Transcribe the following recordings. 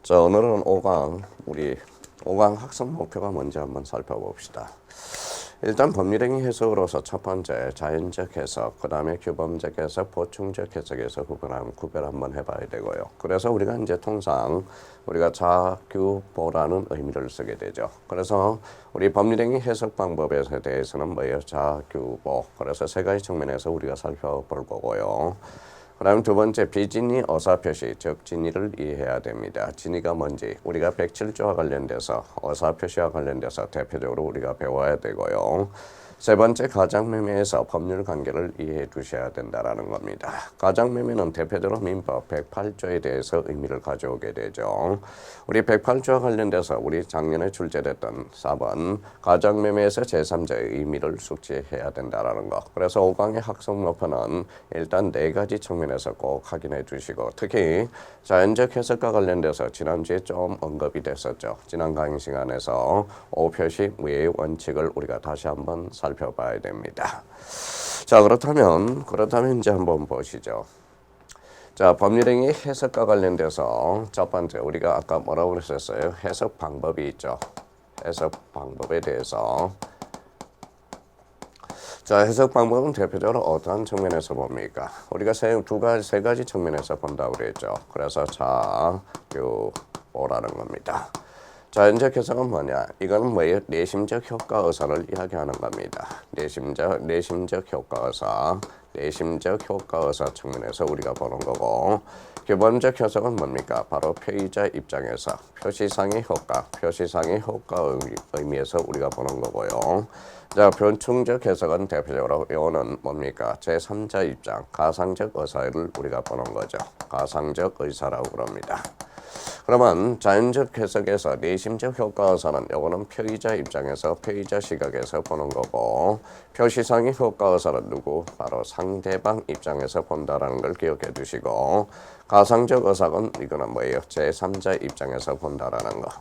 자, 오늘은 5강, 우리 5강 학습 목표가 뭔지 한번 살펴봅시다. 일단 법률행위 해석으로서 첫 번째 자연적 해석, 그 다음에 규범적 해석, 보충적 해석에서 구별 한번 해봐야 되고요. 그래서 우리가 이제 통상 우리가 자규보라는 의미를 쓰게 되죠. 그래서 우리 법률행위 해석 방법에 대해서는 뭐예요? 자규보. 그래서 세 가지 측면에서 우리가 살펴볼 거고요. 그 다음 두 번째 비진의 어사표시, 즉 진의를 이해해야 됩니다. 진의가 뭔지 우리가 107조와 관련돼서 어사표시와 관련돼서 대표적으로 우리가 배워야 되고요. 세 번째 가장매매에서 법률 관계를 이해해 두셔야 된다는 겁니다. 가장매매는 대표적으로 민법 108조에 대해서 의미를 가져오게 되죠. 우리 108조와 관련돼서 우리 작년에 출제됐던 4번 가장매매에서 제3자의 의미를 숙지해야 된다는 것. 그래서 5강의 학습 목표는 일단 네 가지 측면에서 꼭 확인해 주시고, 특히 자연적 해석과 관련돼서 지난주에 좀 언급이 됐었죠. 지난 강의 시간에서 오표시 무예의 원칙을 우리가 다시 한번 살펴봐야 됩니다. 자, 그렇다면 이제 한번 보시죠. 자, 법률행위 해석과 관련돼서 첫 번째 우리가 아까 뭐라고 그랬었어요? 해석 방법이 있죠. 해석 방법에 대해서. 자, 해석 방법은 대표적으로 어떠한 측면에서 봅니까? 우리가 세 가지 측면에서 본다고 그랬죠. 그래서 자규보라는 겁니다. 자연적 해석은 뭐냐? 이거는 뭐예요? 내심적 효과 의사를 이야기하는 겁니다. 내심적 효과 의사, 내심적 효과 의사 측면에서 우리가 보는 거고, 기본적 해석은 뭡니까? 바로 표의자 입장에서 표시상의 효과 의미에서 우리가 보는 거고요. 자, 변충적 해석은 대표적으로 이거는 뭡니까? 제3자 입장, 가상적 의사를 우리가 보는 거죠. 가상적 의사라고 그럽니다. 그러면 자연적 해석에서 내심적 효과 의사는 요거는 표의자 입장에서 표의자 시각에서 보는 거고, 표시상의 효과 의사는 누구? 바로 상대방 입장에서 본다라는 걸 기억해 두시고, 가상적 의사는 이거는 뭐예요? 제3자 입장에서 본다라는 거.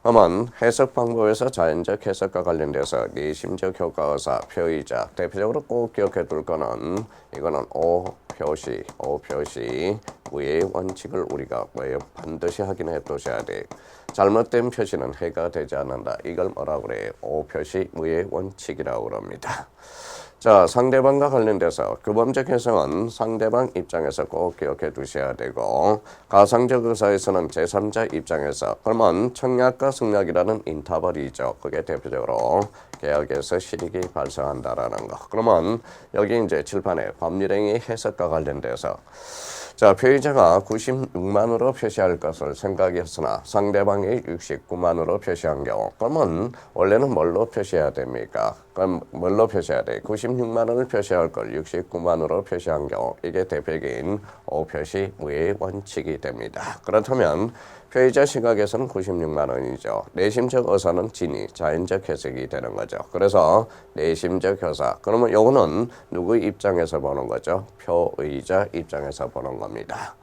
그러면 해석 방법에서 자연적 해석과 관련돼서 내심적 효과 의사, 표의자, 대표적으로 꼭 기억해 둘 거는 이거는 오표시 무예의 원칙을 우리가 뭐예요? 반드시 확인해 두셔야 돼. 잘못된 표시는 해가 되지 않는다. 이걸 뭐라고 그래요? 오표시 무예의 원칙이라고 그럽니다. 자, 상대방과 관련돼서 규범적 해석은 상대방 입장에서 꼭 기억해 두셔야 되고, 가상적 의사에서는 제3자 입장에서, 그러면 청약과 승낙이라는 인터벌이 있죠. 그게 대표적으로 계약에서 실익이 발생한다라는 거. 그러면 여기 이제 칠판에 법률행위 해석과 관련돼서 자, 표의자가 96만으로 표시할 것을 생각했으나 상대방이 69만으로 표시한 경우, 그러면 원래는 뭘로 표시해야 됩니까? 그럼 뭘로 표시해야 돼? 96만 원을 표시할 걸 69만으로 표시한 경우, 이게 대표적인 오표시 무예의 원칙이 됩니다. 그렇다면 표의자 시각에서는 96만 원이죠. 내심적 의사는 진의, 자연적 해석이 되는 거죠. 그래서 내심적 효사. 그러면 요거는 누구 입장에서 보는 거죠? 표의자 입장에서 보는 겁니다.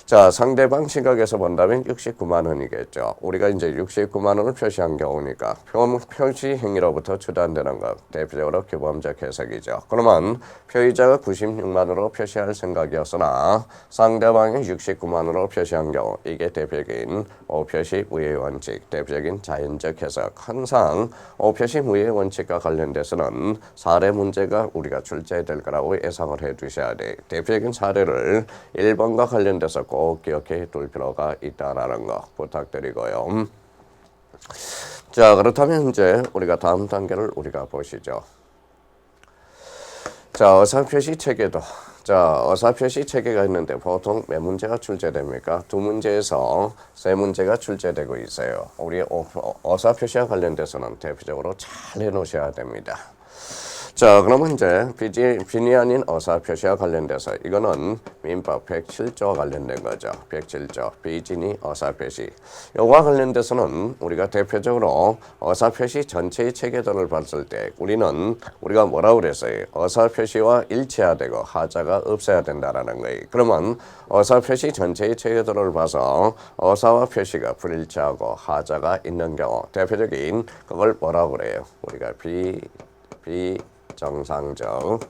자, 상대방 시각에서 본다면 69만 원이겠죠. 우리가 이제 69만 원을 표시한 경우니까 표시 행위로부터 추단되는 것, 대표적으로 규범적 해석이죠. 그러면 표의자가 96만 원으로 표시할 생각이었으나 상대방이 69만 원으로 표시한 경우, 이게 대표적인 오표시 무예의 원칙, 대표적인 자연적 해석. 항상 오표시 무예의 원칙과 관련돼서는 사례 문제가 우리가 출제될 거라고 예상을 해 두셔야 돼. 대표적인 사례를 1번과 관련돼서 꼭 기억해 둘 필요가 있다라는 거 부탁드리고요. 자, 그렇다면 이제 우리가 다음 단계를 우리가 보시죠. 자, 어사표시 체계도. 자, 어사표시 체계가 있는데 보통 몇 문제가 출제됩니까? 2문제에서 3문제가 출제되고 있어요. 우리 어사표시와 관련돼서는 대표적으로 잘 해놓으셔야 됩니다. 자, 그러면 이제 빈이 아닌 어사표시와 관련돼서 이거는 민법 107조와 관련된 거죠. 107조 비진의 어사표시. 요거와 관련돼서는 우리가 대표적으로 어사표시 전체의 체계도를 봤을 때 우리가 뭐라고 그랬어요? 어사표시와 일치해야 되고 하자가 없어야 된다라는 거예요. 그러면 어사표시 전체의 체계도를 봐서 어사와 표시가 불일치하고 하자가 있는 경우, 대표적인 그걸 뭐라고 그래요? 우리가 비정상적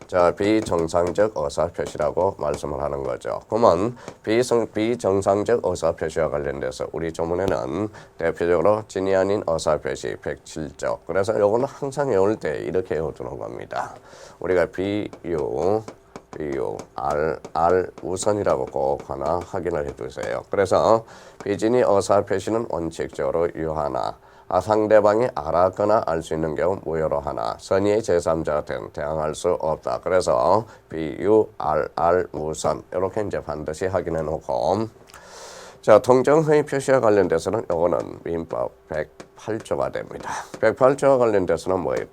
자, 비정상적 의사표시라고 말씀을 하는 거죠. 그러면 비정상적 의사표시와 관련돼서 우리 조문에는 대표적으로 진이 아닌 의사표시 107조. 그래서 요거는 항상 외울 때 이렇게 외워두는 겁니다. 우리가 비유 R 우선이라고 꼭 하나 확인을 해두세요. 그래서 비진이 의사표시는 원칙적으로 유하나 상대방이 알았거나 알 수 있는 경우 무효로 하나 선의의 제3자한테는 대항할 수 없다. 그래서 비유 R 우선 이렇게 이제 반드시 확인해 놓고 자 통정허위 표시와 관련돼서는 요거는 민법 108조가 됩니다. 108조와 관련돼서는 뭐예요?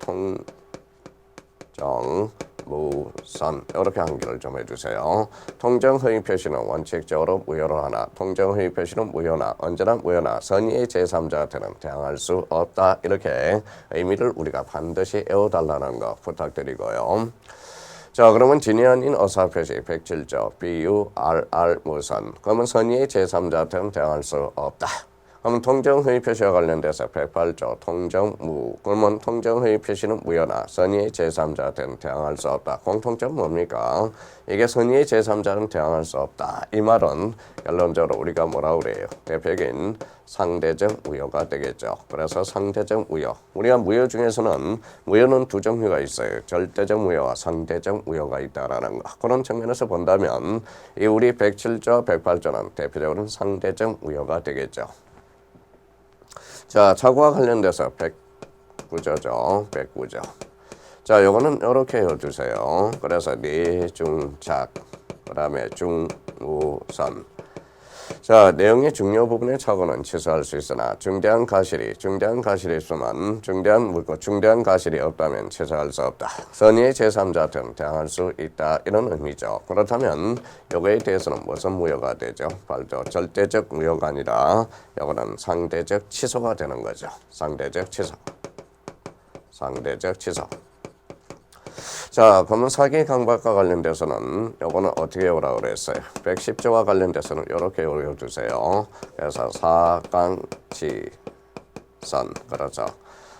무선 이렇게 한기를 좀 해주세요. 통정허위 표시는 원칙적으로 무효로 하나 통정허위 표시는 무효나 언제나 무효나 선의의 제3자한테는 대항할 수 없다. 이렇게 의미를 우리가 반드시 외워달라는 거 부탁드리고요. 자 그러면 진이 아닌 의사표시 107조 비유 R 무선 그러면 선의의 제3자한테는 대항할 수 없다. 그러면 통정허위 표시와 관련돼서 108조 통정무 그러면 통정허위 표시는 무효나 선의의 제3자한테는 대항할 수 없다. 공통점 뭡니까? 이게 선의의 제3자는 대항할 수 없다. 이 말은 결론적으로 우리가 뭐라고 그래요? 대표적인 상대적 무효가 되겠죠. 그래서 상대적 무효. 우리가 무효 중에서는 무효는 두 종류가 있어요. 절대적 무효와 상대적 무효가 있다라는 거. 그런 측면에서 본다면 이 우리 107조, 108조는 대표적으로는 상대적 무효가 되겠죠. 자, 차고와 관련돼서 109조죠. 109조. 자, 요거는 이렇게 해주세요. 그래서 내중착, 그 다음에 중우선. 자, 내용의 중요 부분의 착오는 취소할 수 있으나 중대한 가실이 있으면 중대한 가실이 없다면 취소할 수 없다. 선의의 제3자한테는 대항할 수 있다. 이런 의미죠. 그렇다면 요거에 대해서는 무슨 무효가 되죠? 발조 절대적 무효가 아니라 요거는 상대적 취소가 되는 거죠. 상대적 취소. 자, 그러면 사기 강박과 관련돼서는 요거는 어떻게 외우라고 그랬어요? 110조와 관련돼서는 이렇게 외워주세요. 그래서 사강치선 그렇죠.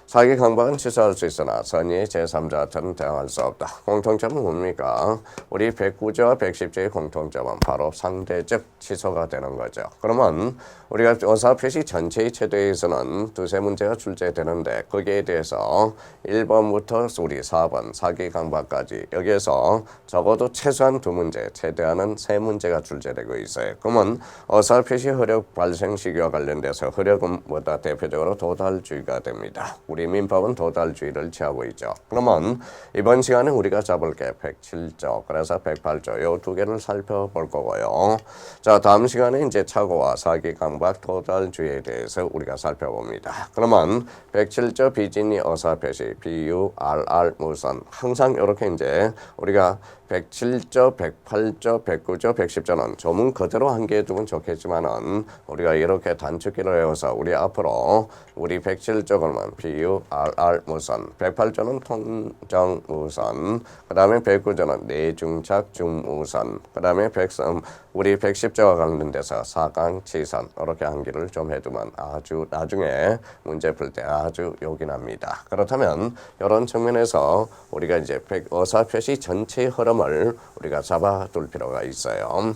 사기 강박은 취소할 수 있으나 선의의 제3자한테는 대항할 수 없다. 공통점은 뭡니까? 우리 109조와 110조의 공통점은 바로 상대적 취소가 되는 거죠. 그러면 우리가 의사표시 전체의 최대에서는 두세 문제가 출제되는데 거기에 대해서 1번부터 우리 4번 사기 강박까지 여기에서 적어도 최소한 2문제, 최대한은 3문제가 출제되고 있어요. 그러면 의사표시 효력 발생 시기와 관련돼서 효력은 뭐다? 대표적으로 도달주의가 됩니다. 우리 민법은 도달주의를 취하고 있죠. 그러면 이번 시간에 우리가 잡을 게 107조, 그래서 108조 요 두 개를 살펴볼 거고요. 자, 다음 시간에 이제 착오와 사기 강박 도달주의에 대해서 우리가 살펴봅니다. 그러면 107조 비진이 의사표시 비유 R 무선 항상 이렇게 이제 우리가 107조, 108조, 109조, 110조는 조문 그대로 한개해 두면 좋겠지만은 우리가 이렇게 단축키를 외워서 우리 앞으로 우리 107조 그러면 비유 R 무선, 108조는 통정 무선, 그 다음에 109조는 내중착 중무선, 그 다음에 우리 110조와 관련돼서 사강치선 이렇게 한기를 좀 해두면 아주 나중에 문제 풀 때 아주 요긴합니다. 그렇다면 이런 측면에서 우리가 이제 의사표시 전체의 흐름을 우리가 잡아둘 필요가 있어요.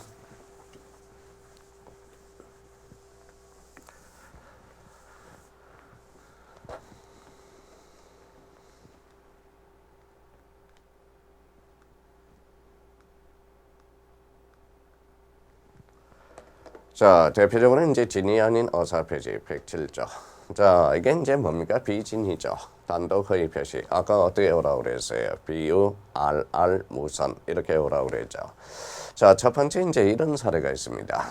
자, 대표적으로 이제 진이 아닌 의사표시 107조. 자, 이게 이제 뭡니까? 비진이죠. 단독 허위 표시. 아까 어떻게 외우라고 그랬어요? 비유 R 무선 이렇게 외우라고 그랬죠. 자, 첫 번째 이제 이런 사례가 있습니다.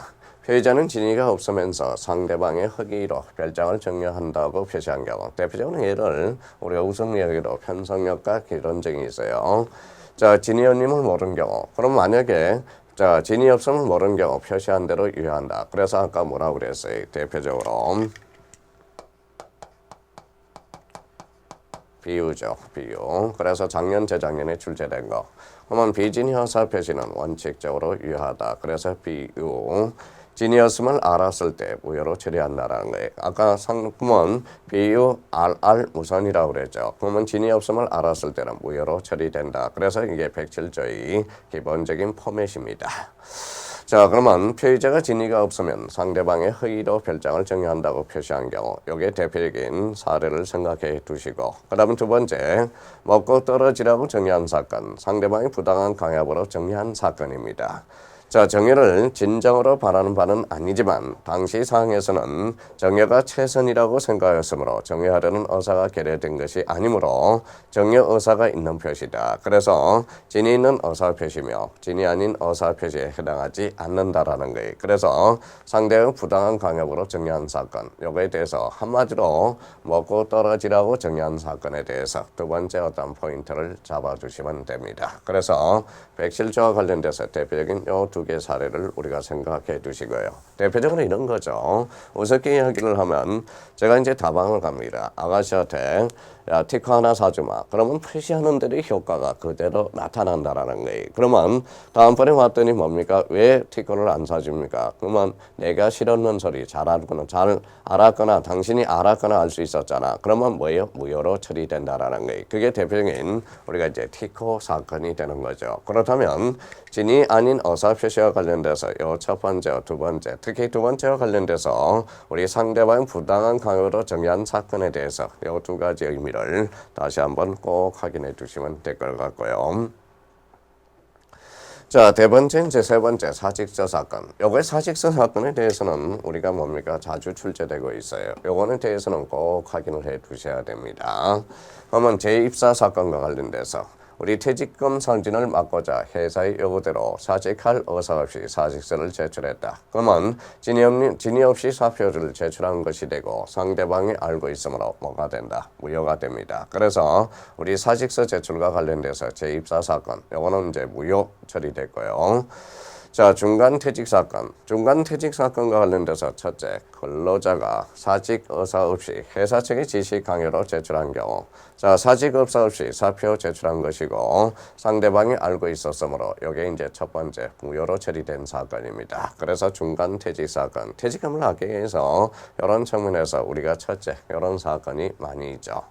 피해자는 진위가 없으면서 상대방의 허위로 별장을 증여한다고 표시한 경우 대표적으로 예를 우리가 우성여기로 편성력과 기론증이 있어요. 자, 진위원님을 모르는 경우 그럼 만약에 자, 진위 없음을 모르는 경우 표시한 대로 유효한다. 그래서 아까 뭐라고 그랬어요? 대표적으로 비유죠. 비유. 그래서 작년, 재작년에 출제된 거. 그러면 비진이 허사 표시는 원칙적으로 유효하다. 그래서 비유. 진이었음을 알았을 때 무효로 처리한다라는 거예요. 아까 상품은 비유 RR 무선이라고 그랬죠. 그러면 진이 없음을 알았을 때는 무효로 처리된다. 그래서 이게 107조의 기본적인 포맷입니다. 자, 그러면 피의자가 진위가 없으면 상대방의 허위로 별장을 정의한다고 표시한 경우 이게 대표적인 사례를 생각해 두시고, 그 다음 두 번째, 먹고 떨어지라고 정의한 사건, 상대방이 부당한 강압으로 정의한 사건입니다. 자, 정의를 진정으로 바라는 바는 아니지만 당시 상황에서는 정의가 최선이라고 생각했으므로 정의하려는 의사가 결여된 것이 아니므로 정의 의사가 있는 표시다. 그래서 진이 있는 의사 표시며 진이 아닌 의사 표시에 해당하지 않는다라는 거예요. 그래서 상대의 부당한 강압으로 정의한 사건, 요거에 대해서 한마디로 먹고 떨어지라고 정의한 사건에 대해서 두 번째 어떤 포인트를 잡아주시면 됩니다. 그래서 107조와 관련돼서 대표적인 요 두 개 사례를 우리가 생각해 두시고요. 대표적으로 이런 거죠. 우습게 이야기를 하면 제가 이제 다방을 갑니다. 아가씨한테 야, 티커 하나 사주마. 그러면 표시하는 대로 효과가 그대로 나타난다라는 거예요. 그러면 다음번에 왔더니 뭡니까? 왜 티커를 안 사줍니까? 그러면 내가 싫었는 소리 잘 알았거나 당신이 알았거나 알 수 있었잖아. 그러면 뭐예요? 무효로 처리된다라는 거예요. 그게 대표적인 우리가 이제 티커 사건이 되는 거죠. 그렇다면 진이 아닌 의사 표시와 관련돼서 요 첫 번째, 두 번째, 특히 두 번째와 관련돼서 우리 상대방의 부당한 강요로 정의한 사건에 대해서 요 두 가지 의미를 다시 한번 꼭 확인해 주시면 될 것 같고요. 자, 네 번째, 이제 세 번째, 사직서 사건. 요거의 사직서 사건에 대해서는 우리가 뭡니까? 자주 출제되고 있어요. 요거에 대해서는 꼭 확인을 해 두셔야 됩니다. 그러면 재입사 사건과 관련돼서 우리 퇴직금 선진을 막고자 회사의 요구대로 사직할 의사 없이 사직서를 제출했다. 그러면 진위 없이 사표를 제출한 것이 되고 상대방이 알고 있으므로 뭐가 된다? 무효가 됩니다. 그래서 우리 사직서 제출과 관련돼서 재입사 사건, 요거는 이제 무효 처리됐고요. 자, 중간퇴직 사건. 중간퇴직 사건과 관련돼서 첫째, 근로자가 사직 의사 없이 회사 측의 지시 강요로 제출한 경우, 자, 사직 의사 없이 사표 제출한 것이고 상대방이 알고 있었으므로 이게 이제 첫 번째 무효로 처리된 사건입니다. 그래서 중간퇴직 사건, 퇴직금을 하기 위해서 이런 측면에서 우리가 첫째 이런 사건이 많이 있죠.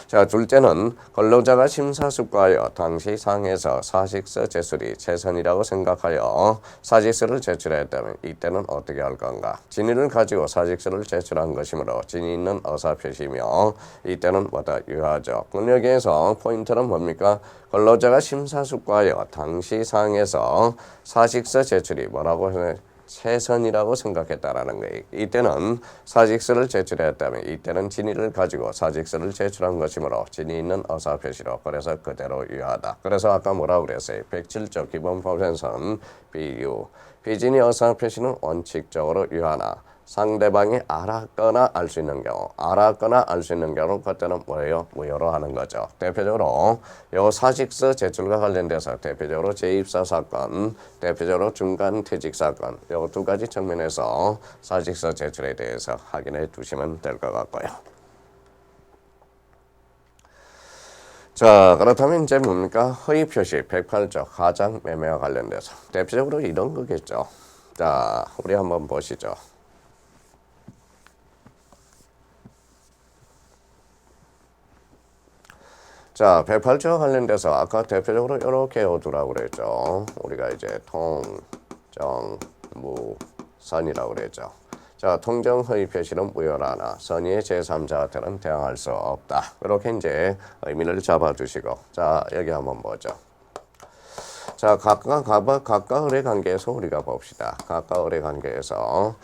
자, 둘째는 근로자가 심사숙고하여 당시 상에서 사직서 제출이 최선이라고 생각하여 사직서를 제출했다면 이때는 어떻게 할 건가? 진위를 가지고 사직서를 제출한 것이므로 진위 있는 의사표시며 이때는 뭐다? 유효하죠. 여기에서 포인트는 뭡니까? 근로자가 심사숙고하여 당시 상에서 사직서 제출이 뭐라고 해요? 최선이라고 생각했다라는 거예요. 이때는 사직서를 제출했다면 이때는 진위를 가지고 사직서를 제출한 것이므로 진위 있는 의사표시로 그래서 그대로 유효하다. 그래서 아까 뭐라고 그랬어요? 107조 기본법에서는 비유, 비진위 의사표시는 원칙적으로 유효하나 상대방이 알았거나 알 수 있는 경우, 그때는 뭐예요? 무효로 하는 거죠. 대표적으로 요 사직서 제출과 관련돼서 대표적으로 재입사 사건, 대표적으로 중간퇴직 사건, 요 두 가지 측면에서 사직서 제출에 대해서 확인해 두시면 될 것 같고요. 자, 그렇다면 이제 뭡니까? 허위 표시 108조 가장 매매와 관련돼서 대표적으로 이런 거겠죠. 자, 우리 한번 보시죠. 자, 108조와 관련돼서 아까 대표적으로 이렇게 해두라고 그랬죠. 우리가 이제 통정무선이라고 그랬죠. 자, 통정 허위 표시는 무효라나 선의의 제3자한테는 대항할 수 없다. 이렇게 이제 의미를 잡아주시고, 자, 여기 한번 보죠. 자, 각각 의뢰 관계에서 우리가 봅시다. 각각 의뢰 관계에서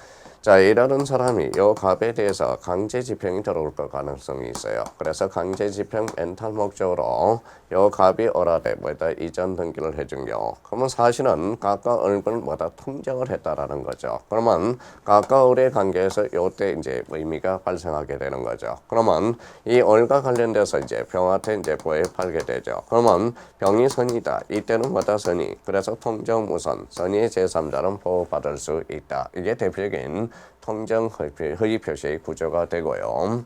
자, A라는 사람이 요 값에 대해서 강제 집행이 들어올 가능성이 있어요. 그래서 강제 집행 멘탈 목적으로 요 값이 어라되 뭐다 이전 등기를 해준 경우, 그러면 사실은 각각 을을 뭐다 통정을 했다라는 거죠. 그러면 각각 을의 관계에서 요때 이제 의미가 발생하게 되는 거죠. 그러면 이 을과 관련돼서 이제 병한테 이제 보호해 팔게 되죠. 그러면 병이 선이다. 이때는 뭐다 선이. 그래서 통정무선 선의의 제3자는 보호받을 수 있다. 이게 대표적인 통정 허위 표시의 구조가 되고요.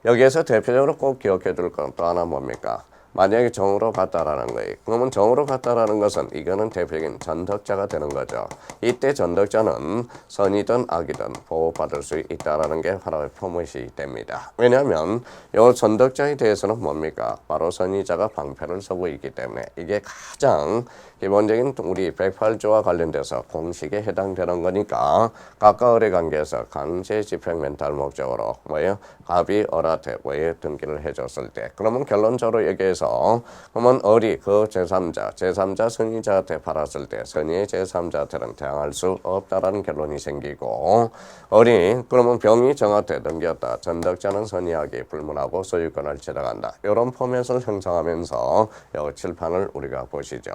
여기에서 대표적으로 꼭 기억해 둘 건 또 하나 뭡니까? 만약에 정으로 갔다라는 거예요. 그러면 정으로 갔다라는 것은 이거는 대표적인 전덕자가 되는 거죠. 이때 전덕자는 선이든 악이든 보호받을 수 있다라는 게 바로 표못이 됩니다. 왜냐하면 이 전덕자에 대해서는 뭡니까? 바로 선의자가 방패를 서고 있기 때문에 이게 가장 기본적인 우리 108조와 관련돼서 공식에 해당되는 거니까 각과 을의 관계에서 강제 집행 멘탈 목적으로 뭐예요? 갑이 을한테 뭐예요? 등기를 해줬을 때 그러면 결론적으로 얘기해서 그러면 을이 그 제3자 선의자한테 팔았을 때 선의의 제3자한테는 대항할 수 없다라는 결론이 생기고 을이 그러면 병이 정한테 넘겼다. 전덕자는 선의하기 불문하고 소유권을 취득한다. 이런 포맷을 형성하면서 이 칠판을 우리가 보시죠.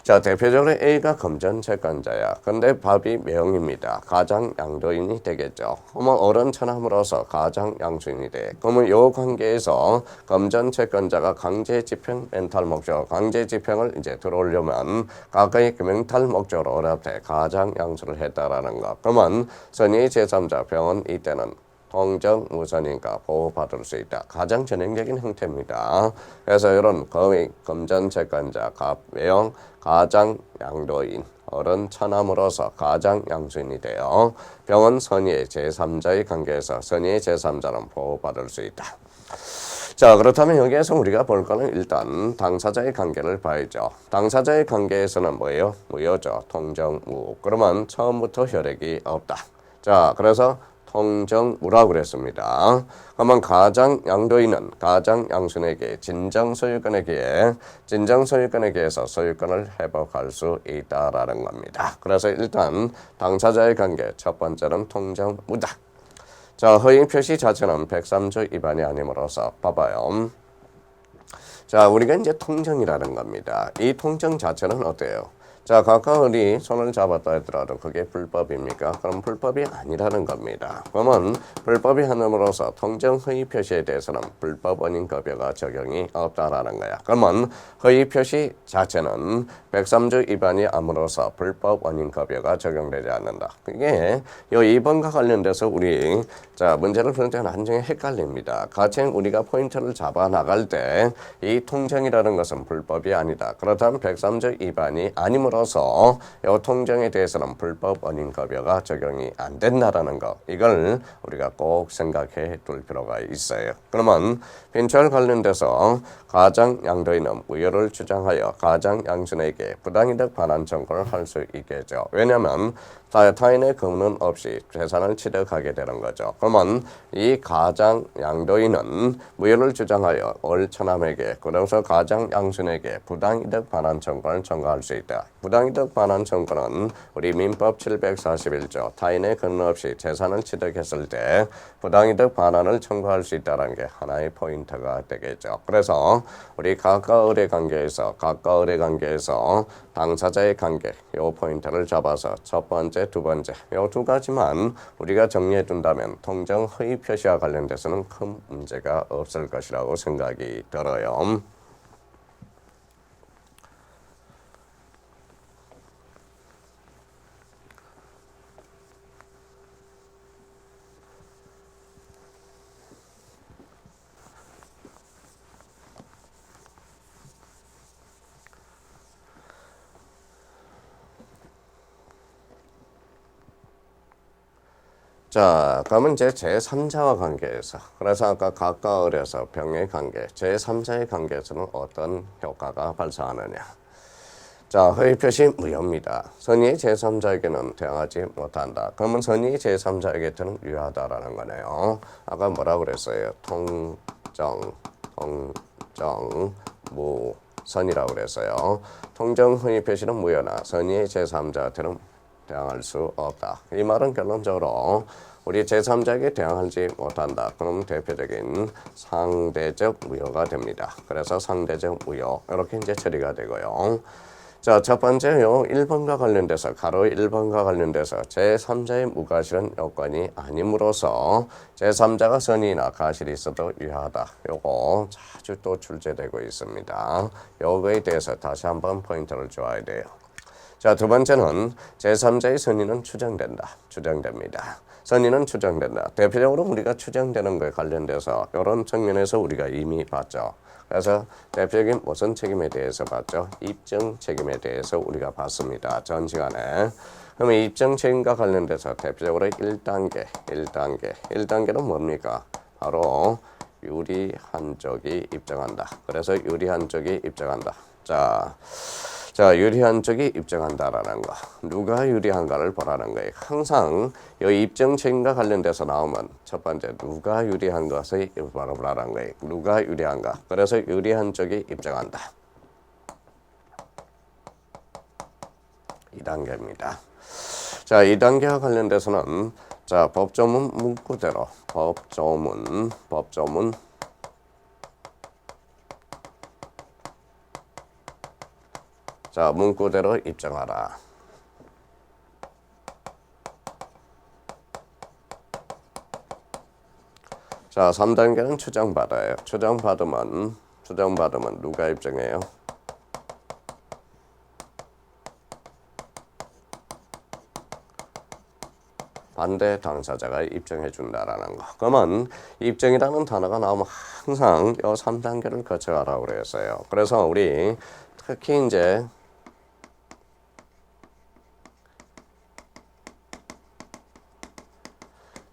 자, 대표적으로 A가 금전 채권자야. 근데 밥이 매형입니다. 가장 양도인이 되겠죠. 그러면 을은 천함으로써 가장 양수인이 돼. 그러면 이 관계에서 금전 채권자가 강제 집행 멘탈 목적, 강제 집행을 이제 들어오려면 가까이 그 멘탈 목적으로 을한테 가장 양수를 했다라는 거. 그러면 선의의 제3자 병은 이때는 통정 우선이니까 보호받을 수 있다. 가장 전형적인 형태입니다. 그래서 이런 거의 금전 채권자, 갑, 매형, 가장 양도인, 을은 천함으로써 가장 양수인이 되어 병은 선의의 제3자의 관계에서 선의의 제3자는 보호받을 수 있다. 자, 그렇다면 여기에서 우리가 볼 거는 일단 당사자의 관계를 봐야죠. 당사자의 관계에서는 뭐예요? 무효죠. 통정무. 그러면 처음부터 혈액이 없다. 자, 그래서 통정무라고 그랬습니다. 그러면 가장 양도인은 가장 양수인에게 진정 소유권에게 해서 소유권을 회복할 수 있다라는 겁니다. 그래서 일단 당사자의 관계 첫 번째는 통정무다. 자, 허위 표시 자체는 103조 위반이 아님으로써 봐봐요. 자, 우리가 이제 통정이라는 겁니다. 이 통정 자체는 어때요? 자, 각각 을이 손을 잡았다 하더라도 그게 불법입니까? 그럼 불법이 아니라는 겁니다. 그러면 불법이 함으로써 통정 허위 표시에 대해서는 불법 원인 급여가 적용이 없다라는 거야. 그러면 허위 표시 자체는 103조 위반이 함으로써 불법 원인 급여가 적용되지 않는다. 그게 이 2번과 관련돼서 우리 자 문제를 풀 때는 한정에 헷갈립니다. 가령 우리가 포인트를 잡아 나갈 때 이 통정이라는 것은 불법이 아니다. 그렇다면 103조 위반이 아님으로써 이 통정에 대해서는 불법 원인 급여가 적용이 안 된다라는 거. 이걸 우리가 꼭 생각해 둘 필요가 있어요. 그러면 빈철 관련돼서 가장 양도인은 무효를 주장하여 가장 양순에게 부당이득 반환 청구를 할 수 있겠죠. 왜냐하면 타인의 금은 없이 재산을 취득하게 되는 거죠. 그러면 이 가장 양도인은 무효를 주장하여 을 처남에게 그래서 가장 양순에게 부당이득 반환 청구를 청구할 수 있다. 부당이득 반환 청구는 우리 민법 741조 타인의 금 없이 재산을 취득했을 때 부당이득 반환을 청구할 수 있다는 게 하나의 포인트가 되겠죠. 그래서 우리 각각 을의 관계에서 당사자의 관계 요 포인트를 잡아서 첫 번째, 두 번째 요 두 가지만 우리가 정리해 둔다면 통정 허위 표시와 관련돼서는 큰 문제가 없을 것이라고 생각이 들어요. 자, 그러면 이제 제3자와 관계에서 그래서 아까 각각 을에서 병의 관계, 제3자의 관계에서는 어떤 효과가 발생하느냐. 자, 허위 표시 무효입니다. 선의의 제3자에게는 대항하지 못한다. 그러면 선의의 제3자에게는 유효하다라는 거네요. 아까 뭐라고 그랬어요? 무선이라고 그랬어요. 통정 허위 표시는 무효나 선의의 제3자한테는 대항할 수 없다. 이 말은 결론적으로 우리 제3자에게 대항하지 못한다. 그럼 대표적인 상대적 무효가 됩니다. 그래서 상대적 무효 이렇게 이제 처리가 되고요. 자, 첫 번째요. 1번과 관련돼서 가로 1번과 관련돼서 제3자의 무과실은 요건이 아님으로써 제3자가 선의나 가실이 있어도 유효하다. 요거 자주 또 출제되고 있습니다. 요거에 대해서 다시 한번 포인트를 줘야 돼요. 자, 두 번째는 제3자의 선의는 추정됩니다. 선의는 추정된다. 대표적으로 우리가 추정되는 것에 관련돼서 이런 측면에서 우리가 이미 봤죠. 그래서 대표적인 무슨 책임에 대해서 봤죠? 입증 책임에 대해서 우리가 봤습니다. 전 시간에. 그러면 입증 책임과 관련돼서 대표적으로 1단계는 뭡니까? 바로 유리한 쪽이 입증한다. 그래서 유리한 쪽이 입증한다. 자, 유리한 쪽이 입증한다라는 거. 누가 유리한가를 보라는 거예요. 항상 이 입증 책임과 관련돼서 나오면 첫 번째 누가 유리한 것을 보라는 거예요. 누가 유리한가. 그래서 유리한 쪽이 입증한다. 2단계입니다. 자, 2단계와 관련돼서는 자, 법조문 문구대로 법조문 자, 문구대로 입증하라. 자, 3단계는 추정받아요. 추정받으면 누가 입증해요? 반대 당사자가 입증해 준다라는 거. 그러면 입증이라는 단어가 나오면 항상 이 3단계를 거쳐가라고 그랬어요. 그래서 우리 특히 이제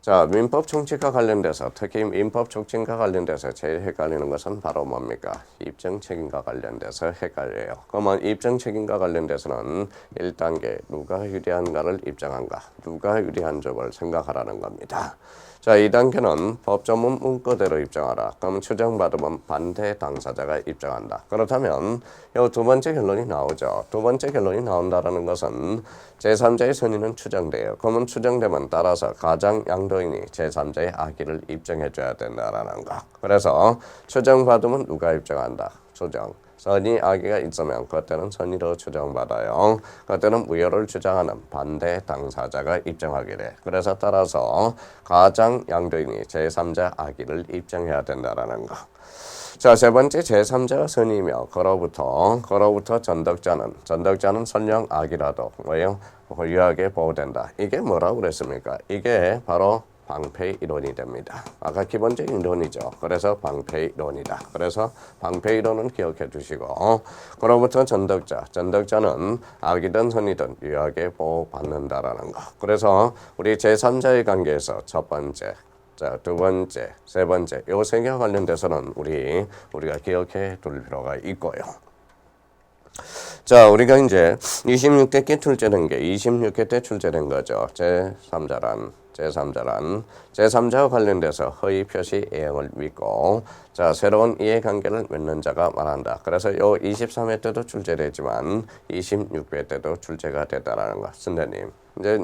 자, 민법 총칙과 관련돼서 특히 민법 총칙과 관련돼서 제일 헷갈리는 것은 바로 뭡니까? 입증 책임과 관련돼서 헷갈려요. 그러면 입증 책임과 관련돼서는 1단계 누가 유리한가를 입증한가? 누가 유리한 점을 생각하라는 겁니다. 자, 2단계는 법조문 문구대로 입증하라. 그럼 추정받으면 반대 당사자가 입증한다. 그렇다면 이 두 번째 결론이 나오죠. 두 번째 결론이 나온다는 것은 제3자의 선의는 추정돼요. 그러면 추정되면 따라서 가장 양도인이 제3자의 악의를 입증해 줘야 된다라는 거. 그래서 추정받으면 누가 입증한다. 추정. 선의 악의가 있으면 그때는 선의로 추정받아요. 그때는 무효를 주장하는 반대 당사자가 입증하게 돼. 그래서 따라서 가장 양도인이 제3자 악의를 입증해야 된다라는 거. 자, 세 번째 제3자가 선의며 거로부터 전덕자는 설령 악이라도 뭐예요? 유하게 보호된다. 이게 뭐라고 그랬습니까? 이게 바로 방패 이론이 됩니다. 아까 기본적인 이론이죠. 그래서 방패 이론이다. 그래서 방패 이론은 기억해 두시고 그로부터 전덕자는 악이든 선이든 유하게 보호받는다라는 거. 그래서 우리 제3자의 관계에서 첫 번째, 자, 두 번째, 세 번째 요 세 개와 관련돼서는 우리가 기억해 둘 필요가 있고요. 자, 우리가 이제 26대 때 출제된 게 26회 때 출제된 거죠. 제3자와 관련돼서 허위 표시 A형을 믿고 자, 새로운 이해관계를 맺는 자가 말한다. 그래서 요 23회 때도 출제됐지만 26회 때도 출제가 됐다라는 거. 선생님.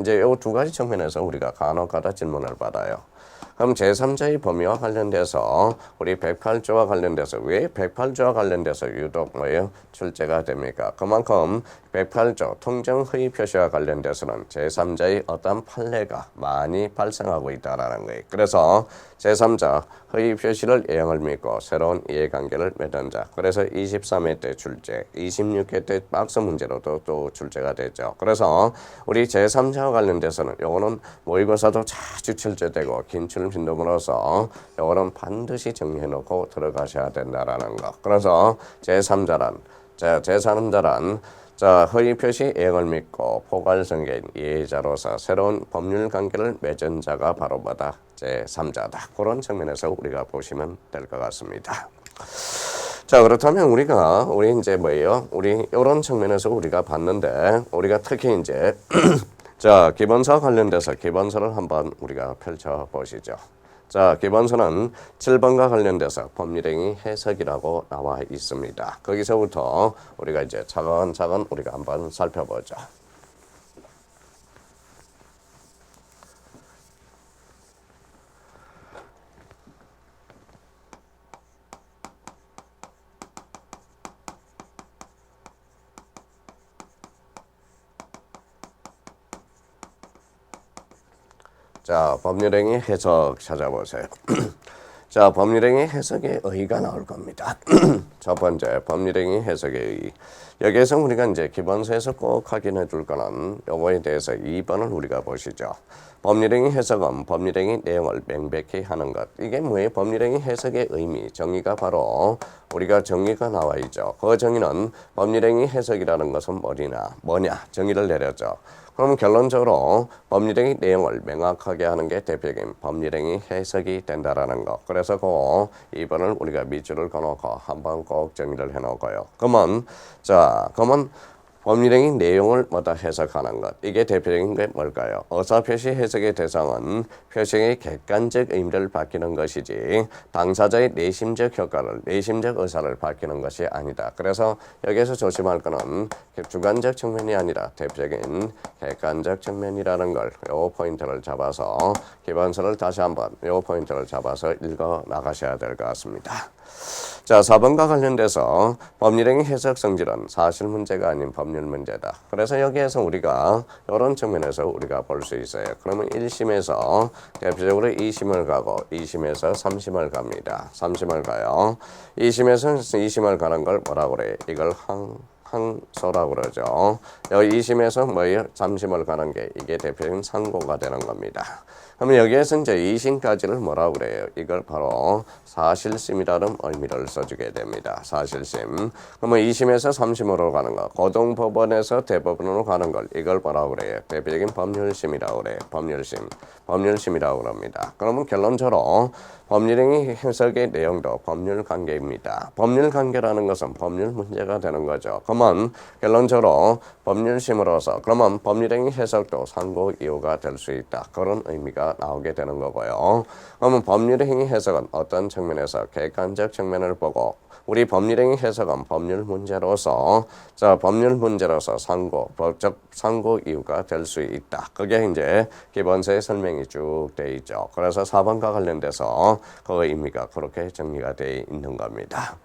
이제 요 두 가지 측면에서 우리가 간혹가다 질문을 받아요. 그럼 제3자의 범위와 관련돼서 우리 108조와 관련돼서 왜 108조와 관련돼서 유독 뭐예요? 출제가 됩니까? 그만큼 108조 통정 허위 표시와 관련돼서는 제3자의 어떤 판례가 많이 발생하고 있다라는 거예요. 그래서 제3자 허위 표시를 A형을 믿고 새로운 이해관계를 맺은 자. 그래서 23회 때 출제, 26회 때 박스 문제로도 또 출제가 됐죠. 그래서 우리 제3자와 관련돼서는 요거는 모의고사도 자주 출제되고 긴출 빈도으로서 요거는 반드시 정리해놓고 들어가셔야 된다라는 거. 그래서 제3자란 자, 허위 표시 A형을 믿고 포괄성계인 이해자로서 새로운 법률 관계를 맺은 자가 바로 뭐다? 제3자다. 그런 측면에서 우리가 보시면 될 것 같습니다. 자, 그렇다면 우리 이제 뭐예요? 우리 이런 측면에서 우리가 봤는데 우리가 특히 이제 자, 기본서와 관련돼서 기본서를 한번 우리가 펼쳐 보시죠. 자, 기본서는 7번과 관련돼서 법률행위 해석이라고 나와 있습니다. 거기서부터 우리가 이제 차근차근 우리가 한번 살펴보죠. 자, 법률행위 해석 찾아보세요. 자, 법률행위 해석의 의의가 나올 겁니다. 첫 번째, 법률행위 해석의 의의. 여기에서 우리가 이제 기본서에서 꼭 확인해 줄 거는 요거에 대해서 2번을 우리가 보시죠. 법률행위 해석은 법률행위 내용을 명백히 하는 것. 이게 뭐예요? 법률행위 해석의 의미, 정의가 바로 우리가 정의가 나와 있죠. 그 정의는 법률행위 해석이라는 것은 뭐냐 정의를 내렸죠. 그럼 결론적으로 법률행위 내용을 명확하게 하는 게 대표적인 법률행위 해석이 된다라는 거. 그래서 그 2번을 우리가 밑줄을 그어놓고 한번 꼭 정의를 해놓고요. 그러면 법률행위 내용을 뭐다 해석하는 것. 이게 대표적인 게 뭘까요? 의사표시 해석의 대상은 표시의 객관적 의미를 밝히는 것이지 당사자의 내심적 효과를, 내심적 의사를 밝히는 것이 아니다. 그래서 여기서 조심할 거는 주관적 측면이 아니라 대표적인 객관적 측면이라는 걸, 요 포인트를 잡아서 기본서를 다시 한번 요 포인트를 잡아서 읽어 나가셔야 될 것 같습니다. 자, 4번과 관련돼서 법률행위 해석 성질은 사실 문제가 아닌 법률 문제다. 그래서 여기에서 우리가 이런 측면에서 우리가 볼 수 있어요. 그러면 1심에서 대표적으로 2심을 가고 2심에서 3심을 갑니다. 3심을 가요. 2심에서 2심을 가는 걸 뭐라고 그래요? 이걸 항소라고 그러죠. 여기 2심에서 뭐예요? 3심을 가는 게 이게 대표적인 상고가 되는 겁니다. 그러면 여기에서 이제 2심까지를 뭐라고 그래요? 이걸 바로 사실심이라는 의미를 써주게 됩니다. 사실심. 그러면 2심에서 3심으로 가는 거, 고등법원에서 대법원으로 가는 걸 이걸 뭐라고 그래요? 대표적인 법률심이라고 그래요. 법률심이라고 그럽니다. 그러면 결론적으로 법률행위 해석의 내용도 법률관계입니다. 법률관계라는 것은 법률 문제가 되는 거죠. 그러면 결론적으로 법률심으로서 그러면 법률행위 해석도 상고 이유가 될 수 있다. 그런 의미가 나오게 되는 거고요. 그러면 법률행위 해석은 어떤 측면에서 객관적 측면을 보고 우리 법률행위 해석은 법률 문제로서 법적 상고 이유가 될 수 있다. 그게 이제 기본서에 설명이 쭉 돼 있죠. 그래서 4번과 관련돼서 그 의미가 그렇게 정리가 돼 있는 겁니다.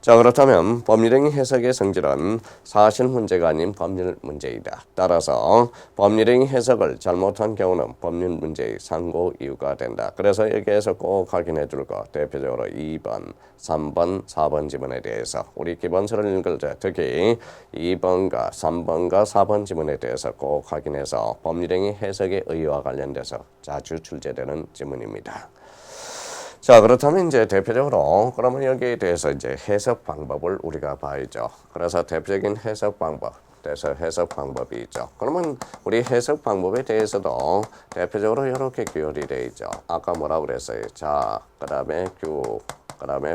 자, 그렇다면 법률행위 해석의 성질은 사실 문제가 아닌 법률 문제이다. 따라서 법률행위 해석을 잘못한 경우는 법률 문제의 상고 이유가 된다. 그래서 여기에서 꼭 확인해 줄 거 대표적으로 2번, 3번, 4번 지문에 대해서 우리 기본서를 읽을 때 특히 2번과 3번과 4번 지문에 대해서 꼭 확인해서 법률행위 해석의 의의와 관련돼서 자주 출제되는 지문입니다. 자, 그렇다면 이제 대표적으로 그러면 여기에 대해서 이제 해석 방법을 우리가 봐야죠. 그래서 대표적인 해석 방법이 있죠. 그러면 우리 해석 방법에 대해서도 대표적으로 이렇게 규율이 되어 있죠. 아까 뭐라고 그랬어요? 자, 그다음에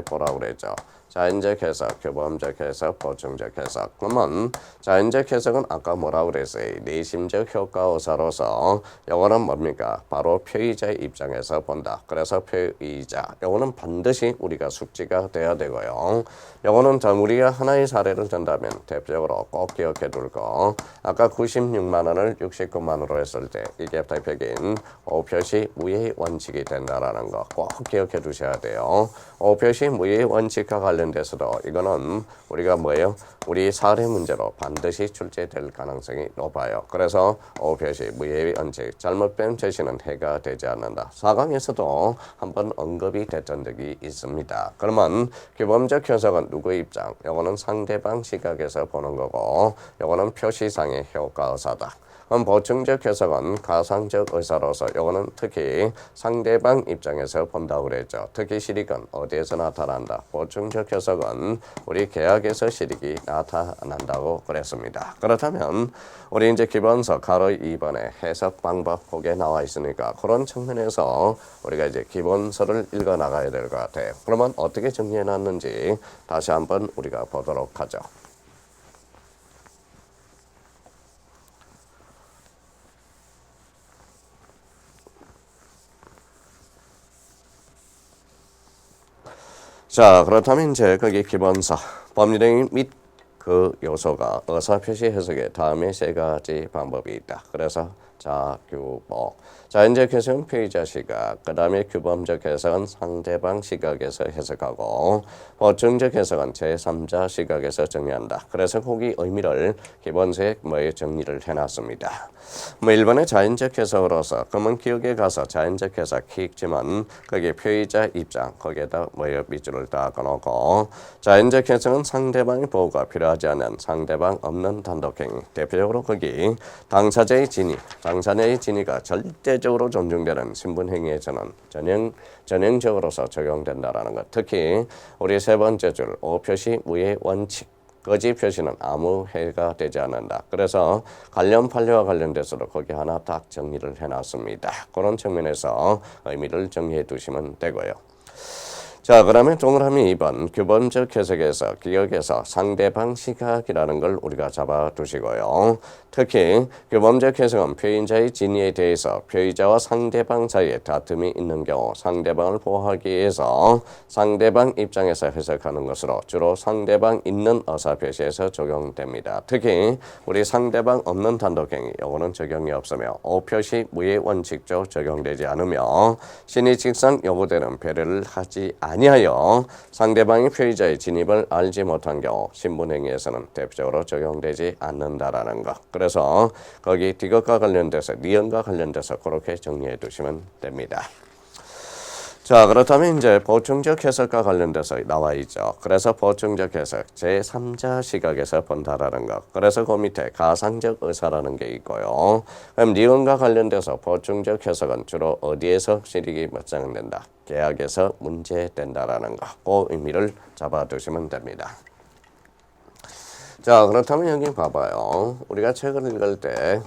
뭐라고 그랬죠? 자연적 해석, 규범적 해석, 보충적 해석. 그러면 자연적 해석은 아까 뭐라고 그랬어요? 내심적 효과 의사로서 요거는 뭡니까? 바로 표의자의 입장에서 본다. 그래서 표의자. 요거는 반드시 우리가 숙지가 돼야 되고요. 요거는 우리가 하나의 사례를 든다면 대표적으로 꼭 기억해 둘 거. 아까 96만 원을 69만 원으로 했을 때 이게 대표적인 오표시 무예의 원칙이 된다라는 거 꼭 기억해 두셔야 돼요. 오표시 무예의 원칙과 관련돼서도 이거는 우리가 뭐예요? 우리 사례 문제로 반드시 출제될 가능성이 높아요. 그래서 오표시 무예의 원칙 잘못된 제시는 해가 되지 않는다. 4강에서도 한번 언급이 됐던 적이 있습니다. 그러면 규범적 해석은 누구의 입장? 요거는 상대방 시각에서 보는 거고 요거는 표시상의 효과 의사다. 그럼 보충적 해석은 가상적 의사로서 요거는 특히 상대방 입장에서 본다고 그랬죠. 특히 실익은 어디에서 나타난다. 보충적 해석은 우리 계약에서 실익이 나타난다고 그랬습니다. 그렇다면 우리 이제 기본서 가로 2번에 해석 방법 거기에 나와 있으니까 그런 측면에서 우리가 이제 기본서를 읽어 나가야 될 것 같아요. 그러면 어떻게 정리해 놨는지 다시 한번 우리가 보도록 하죠. 자, 그렇다면 이제 거기 기본서, 법률행위 및 그 요소가 의사표시 해석에 다음에 세 가지 방법이 있다. 그래서 규범. 자연적 해석은 피의자 시각, 그 다음에 규범적 해석은 상대방 시각에서 해석하고 보충적 해석은 제3자 시각에서 정리한다. 그래서 거기 의미를 기본서에 정리를 해놨습니다. 1번의 자연적 해석으로서 그러면 기억에 가서 자연적 해석 키익지만 거기에 피의자 입장 거기에다 밑줄을 딱 꺼놓고 자연적 해석은 상대방의 보호가 필요하지 않은 상대방 없는 단독행위 대표적으로 거기 당사자의 진위 당사자의 진위가 절대적으로 존중되는 신분행위에서는 전형적으로서 적용된다라는 것. 특히 우리 세 번째 줄 오표시 무예 원칙. 거지 표시는 아무 해가 되지 않는다. 그래서 관련 판례와 관련돼서도 거기 하나 딱 정리를 해놨습니다. 그런 측면에서 의미를 정리해 두시면 되고요. 자, 그러면 동그라미 2번 규범적 해석에서 기억에서 상대방 시각이라는 걸 우리가 잡아두시고요. 특히 규범적 해석은 표현자의 진위에 대해서 표의자와 상대방 사이에 다툼이 있는 경우 상대방을 보호하기 위해서 상대방 입장에서 해석하는 것으로 주로 상대방 있는 의사표시에서 적용됩니다. 특히 우리 상대방 없는 단독행위 요거는 적용이 없으며 오표시 무예 원칙적 적용되지 않으며 신의칙상 요구되는 배려를 하지 아니하여 상대방이 표의자의 진입을 알지 못한 경우 신분행위에서는 대표적으로 적용되지 않는다라는 것. 그래서 거기 디귿과 관련돼서 니은과 관련돼서 그렇게 정리해 두시면 됩니다. 자, 그렇다면 이제 보충적 해석과 관련돼서 나와 있죠. 그래서 보충적 해석 제3자 시각에서 본다라는 것. 그래서 그 밑에 가상적 의사라는 게 있고요. 그럼 니은과 관련돼서 보충적 해석은 주로 어디에서 실익이 발생된다? 계약에서 문제된다라는 것. 그 의미를 잡아두시면 됩니다. 자, 그렇다면 여기 봐봐요. 우리가 책을 읽을 때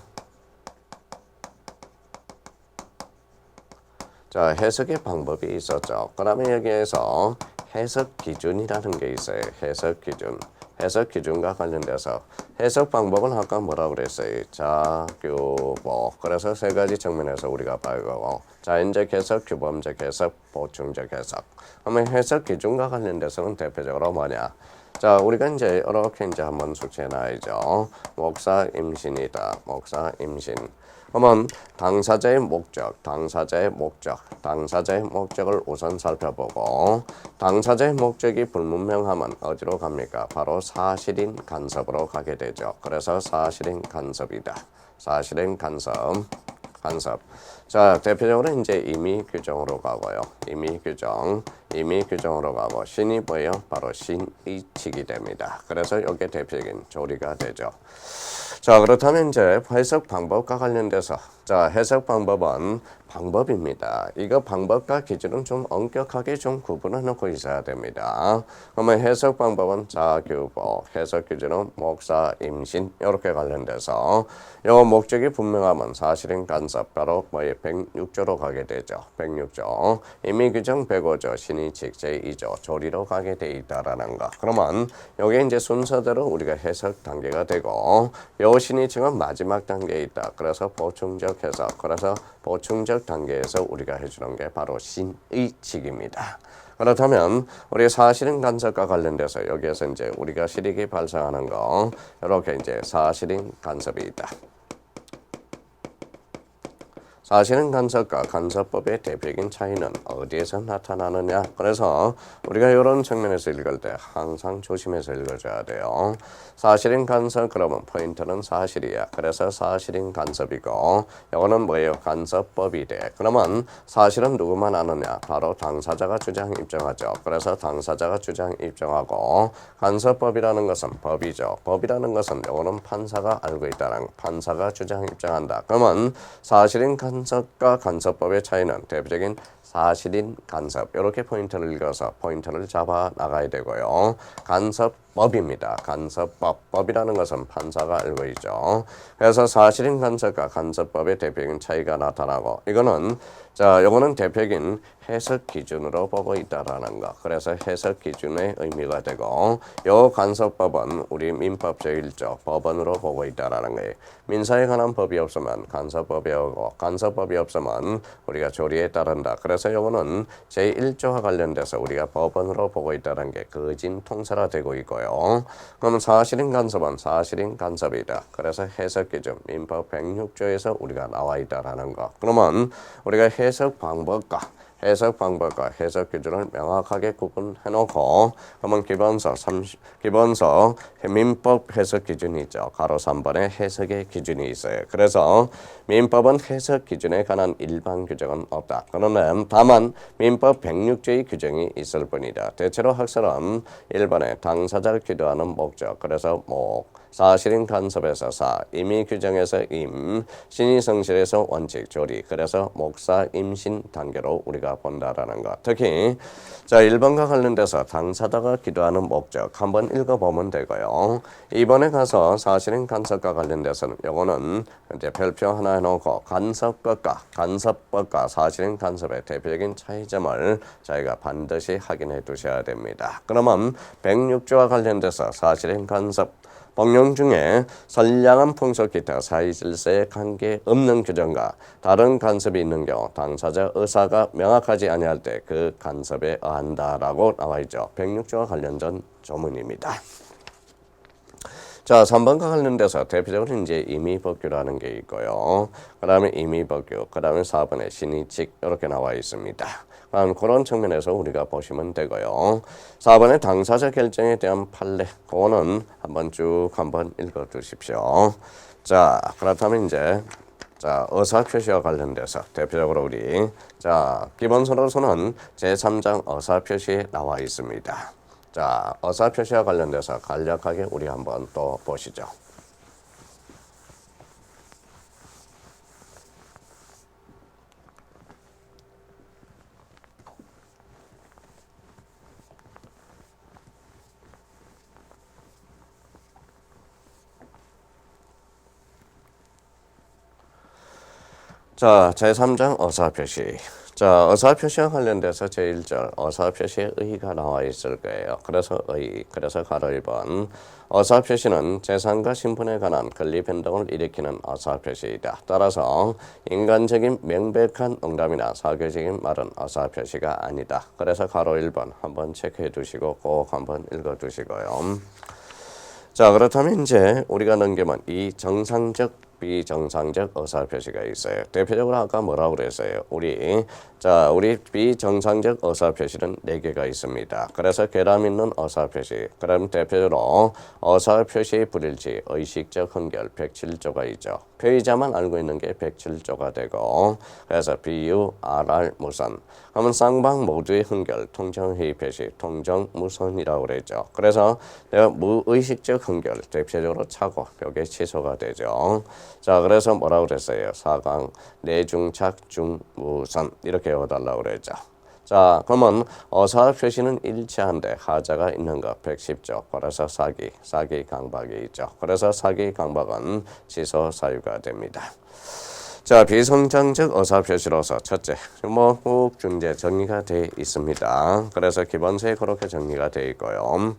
자, 해석의 방법이 있었죠. 그러면 여기에서 해석 기준이라는 게 있어요. 해석 기준. 해석 기준과 관련돼서 해석 방법은 아까 뭐라고 그랬어요? 자규보. 그래서 세 가지 측면에서 우리가 봐야 하고 자연적 해석, 규범적 해석, 보충적 해석. 그러면 해석 기준과 관련돼서는 대표적으로 뭐냐? 자, 우리가 이제 이렇게 이제 한번 수치해 놔야죠. 목사 임신이다. 목사 임신. 그러면 당사자의 목적을 우선 살펴보고 당사자의 목적이 불분명하면 어디로 갑니까? 바로 사실인 간섭으로 가게 되죠. 그래서 사실인 간섭이다. 사실인 간섭. 자, 대표적으로 이제 임의 규정으로 가고요. 임의 규정으로 가고 신이 뭐예요? 바로 신의칙이 됩니다. 그래서 이게 대표적인 조리가 되죠. 자, 그렇다면 이제 해석 방법과 관련돼서 자, 해석 방법은 방법입니다. 이거 방법과 기준은 좀 엄격하게 좀 구분해 놓고 있어야 됩니다. 그러면 해석 방법은 자규보, 해석 기준은 목사, 임신 이렇게 관련돼서 요 목적이 분명하면 사실인 간섭 바로 뭐에 106조로 가게 되죠. 106조. 임의 규정 105조, 신의칙 제2조 조리로 가게 돼 있다라는 거. 그러면 요게 이제 순서대로 우리가 해석 단계가 되고 요 신의칙은 마지막 단계에 있다. 그래서 보충적 해석. 그래서 보충적 단계에서 우리가 해주는 게 바로 신의칙입니다. 그렇다면 우리 사실인 간섭과 관련돼서 여기에서 이제 우리가 실익이 발생하는 거 이렇게 이제 사실인 간섭이 있다. 사실은 간섭과 간섭법의 대표적인 차이는 어디에서 나타나느냐? 그래서 우리가 이런 측면에서 읽을 때 항상 조심해서 읽어줘야 돼요. 사실인 간섭 그러면 포인트는 사실이야. 그래서 사실인 간섭이고 이거는 뭐예요? 간섭법이 돼. 그러면 사실은 누구만 아느냐? 바로 당사자가 주장 입증하죠. 그래서 당사자가 주장 입증하고 간섭법이라는 것은 법이죠. 법이라는 것은 이거는 판사가 알고 있다는 판사가 주장 입증한다. 그러면 사실인 간섭과 간섭법의 차이는 대표적인 사실인 간섭 이렇게 포인트를 읽어서 포인트를 잡아 나가야 되고요. 간섭법입니다. 간섭법이라는 것은 판사가 알고 있죠. 그래서 사실인 간섭과 간섭법의 대표적인 차이가 나타나고 이거는 자, 요거는 대표적인 해석 기준으로 보고 있다라는 거. 그래서 해석 기준의 의미가 되고 요 간섭법은 우리 민법 제1조 법원으로 보고 있다라는 거예요. 민사에 관한 법이 없으면 간섭법이 오고 간섭법이 없으면 우리가 조리에 따른다. 그래서 요거는 제1조와 관련돼서 우리가 법원으로 보고 있다는 게 거진 통설화되고 있고요. 그럼 사실인 간섭은 사실인 간섭이다. 그래서 해석 기준 민법 106조에서 우리가 나와 있다라는 거. 그러면 우리가 해석 방법과 해석 방법과 해석 기준을 명확하게 구분해놓고 그러면 기본서 민법 해석 기준이 있죠. 가로 3번에 해석의 기준이 있어요. 그래서 민법은 해석 기준에 관한 일반 규정은 없다. 그러나 다만 민법 106조의 규정이 있을 뿐이다. 대체로 학설은 1번에 당사자를 기도하는 목적, 그래서 사실인 간섭에서 임의 규정에서 신의성실에서 원칙, 조리, 그래서 목사, 임신 단계로 우리가 본다라는 것. 특히 1번과 관련돼서 당사자가 기도하는 목적 한번 읽어보면 되고요. 2번에 가서 사실인 간섭과 관련돼서는 요거는 이제 별표 하나 해놓고 간섭법과 사실인 간섭의 대표적인 차이점을 저희가 반드시 확인해 두셔야 됩니다. 그러면 106조와 관련돼서 사실인 간섭 법령 중에 선량한 풍속 기타 사회질서에 관계없는 규정과 다른 간섭이 있는 경우 당사자 의사가 명확하지 아니할 때 그 간섭에 의한다라고 나와 있죠. 106조와 관련된 조문입니다. 자, 3번과 관련돼서 대표적으로 이제 임의법규라는 게 있고요. 그 다음에 임의법규, 그 다음에 4번에 신의칙 이렇게 나와 있습니다. 그런 측면에서 우리가 보시면 되고요. 4번의 당사자 결정에 대한 판례, 그거는 한번 읽어 두십시오. 자, 그렇다면 이제 의사표시와 관련돼서 대표적으로 우리 기본서로서는 제3장 의사표시에 나와 있습니다. 자, 의사표시와 관련돼서 간략하게 우리 한번 또 보시죠. 자, 제3장 의사표시. 자, 의사표시와 관련돼서 제1절 의사표시의 의의가 나와 있을 거예요. 그래서 가로 1번 의사표시는 재산과 신분에 관한 권리 변동을 일으키는 의사표시이다. 따라서 인간적인 명백한 응답이나 사교적인 말은 의사표시가 아니다. 그래서 가로 1번 한번 체크해 두시고 꼭 한번 읽어 두시고요. 자, 그렇다면 이제 우리가 넘기면 이 정상적 비정상적 의사표시가 있어요. 대표적으로 아까 뭐라고 그랬어요? 우리 비정상적 의사표시는 4개가 있습니다. 그래서 결함 있는 의사표시, 그럼 대표적으로 의사표시의 불일치, 의식적 흥결 107조가 있죠. 표의자만 알고 있는 게 107조가 되고, 그래서 비유, RR, 무선. 그러면 쌍방 모두의 흥결, 통정회의 표시, 통정무선이라고 그랬죠. 그래서 내가 무의식적 흥결, 대표적으로 착오, 이게 취소가 되죠. 자, 그래서 뭐라고 그랬어요? 4강, 내중착, 중무선 이렇게 해달라고 그랬죠. 자, 그러면 의사표시는 일치한데 하자가 있는 거 110조. 그래서 사기 강박이 있죠. 그래서 사기 강박은 취소 사유가 됩니다. 자, 비성장적 의사표시로서 첫째, 꼭 준제 정리가 되어 있습니다. 그래서 기본서에 그렇게 정리가 되어 있고요.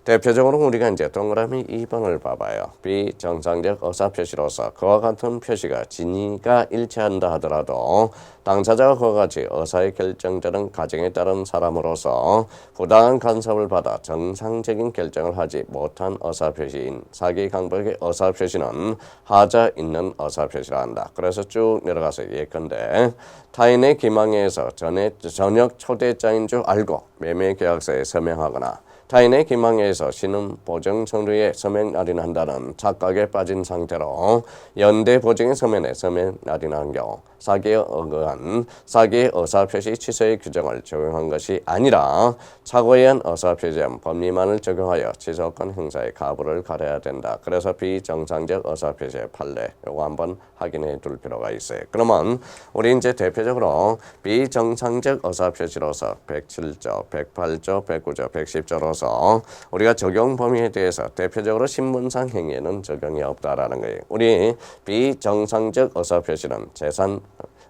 대표적으로 우리가 이제 동그라미 2번을 봐봐요. 비정상적 의사표시로서 그와 같은 표시가 진위가 일치한다 하더라도 당사자가 그와 같이 의사의 결정자는 가정에 따른 사람으로서 부당한 간섭을 받아 정상적인 결정을 하지 못한 의사표시인 사기 강박의 의사표시는 하자 있는 의사표시라 한다. 그래서 쭉 내려가서 예컨대 타인의 기망에 의해서 저녁 초대장인 줄 알고 매매계약서에 서명하거나 타인의 기망에 의해서 신원 보증 서류에 서명 날인한다는 착각에 빠진 상태로 연대 보증의 서면에 서명 날인한 경우 사기에 의한 사기의 의사표시 취소의 규정을 적용한 것이 아니라 착오에 의한 의사표시한 법리만을 적용하여 취소권 행사의 가부를 가려야 된다. 그래서 비정상적 의사표시의 판례 요거 한번 확인해 둘 필요가 있어요. 그러면 우리 이제 대표적으로 비정상적 의사표시로서 107조, 108조, 109조, 110조로서 우리가 적용 범위에 대해서 대표적으로 신문상 행위에는 적용이 없다라는 거예요. 우리 비정상적 의사표시는